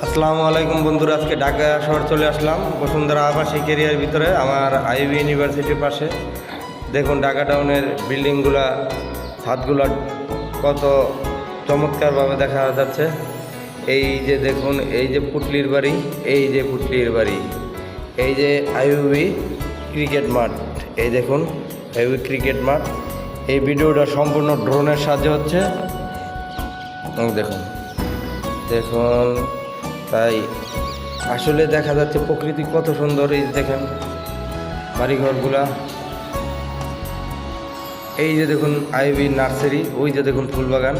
আসসালামু আলাইকুম বন্ধুরা, আজকে ঢাকা শহর চলে আসলাম বসুন্ধরা আবাসিক এরিয়ার ভিতরে আমার আইবি ইউনিভার্সিটির পাশে। দেখুন ঢাকা টাউনের বিল্ডিংগুলা, ছাদগুলা কত চমৎকারভাবে দেখা যাচ্ছে। এই যে দেখুন, এই যে পুটলির বাড়ি, এই যে পুটলির বাড়ি, এই যে আইবি ক্রিকেট মাঠ, এই দেখুন আইবি ক্রিকেট মাঠ। এই ভিডিওটা সম্পূর্ণ ড্রোনের সাহায্যে হচ্ছে। দেখুন দেখুন তাই আসলে দেখা যাচ্ছে প্রকৃতি কত সুন্দর। এই দেখেন বাড়িঘরগুলা, এই যে দেখুন আইবি নার্সারি, ওই যে দেখুন ফুলবাগান।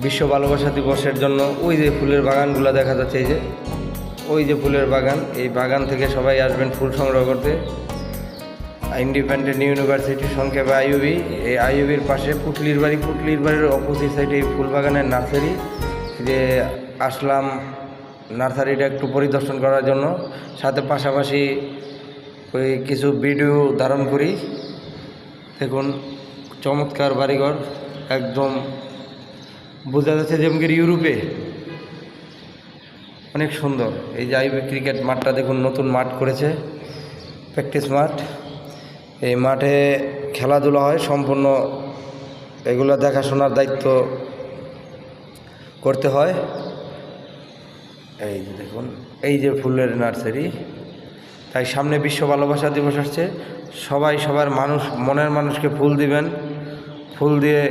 বিশ্ব ভালোবাসা দিবসের জন্য ওই যে ফুলের বাগানগুলো দেখা যাচ্ছে, এই যে ওই যে ফুলের বাগান। এই বাগান থেকে সবাই আসবেন ফুল সংগ্রহ করতে। ইন্ডিপেন্ডেন্ট ইউনিভার্সিটি, সংক্ষেপে আইইউবি। এই আইইউবির পাশে পুটলির বাড়ি, পুটলির বাড়ির অপোজিট সাইডে এই ফুলবাগানের নার্সারি। যে আসলাম নার্সারিটা একটু পরিদর্শন করার জন্য, সাথে পাশাপাশি ওই কিছু ভিডিও ধারণ করি। দেখুন চমৎকার বাড়িঘর, একদম বোঝা যাচ্ছে যেমন ইউরোপে, অনেক সুন্দর। এই যে আইবি ক্রিকেট মাঠটা দেখুন, নতুন মাঠ করেছে, প্র্যাকটিস মাঠ। এই মাঠে খেলাধুলা হয়, সম্পূর্ণ এগুলো দেখাশোনার দায়িত্ব করতে হয়। এই যে দেখুন, এই যে ফুলের নার্সারি। তাই সামনে বিশ্ব ভালোবাসা দিবস আসছে, সবাই সবার মনের মানুষকে ফুল দিবেন, ফুল দিয়ে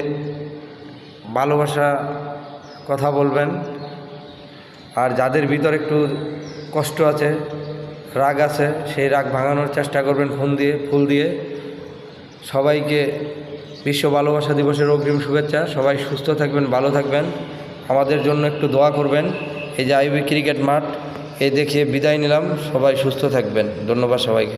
ভালোবাসা কথা বলবেন। আর যাদের ভিতর একটু কষ্ট আছে, রাগ আছে, সেই রাগ ভাঙানোর চেষ্টা করবেন ফুল দিয়ে। সবাইকে বিশ্ব ভালোবাসা দিবসের অগ্রিম শুভেচ্ছা। সবাই সুস্থ থাকবেন, ভালো থাকবেন, আমাদের জন্য একটু দোয়া করবেন। এই যে আইবি ক্রিকেট মাঠ, এই দেখে বিদায় নিলাম। সবাই সুস্থ থাকবেন, ধন্যবাদ সবাইকে।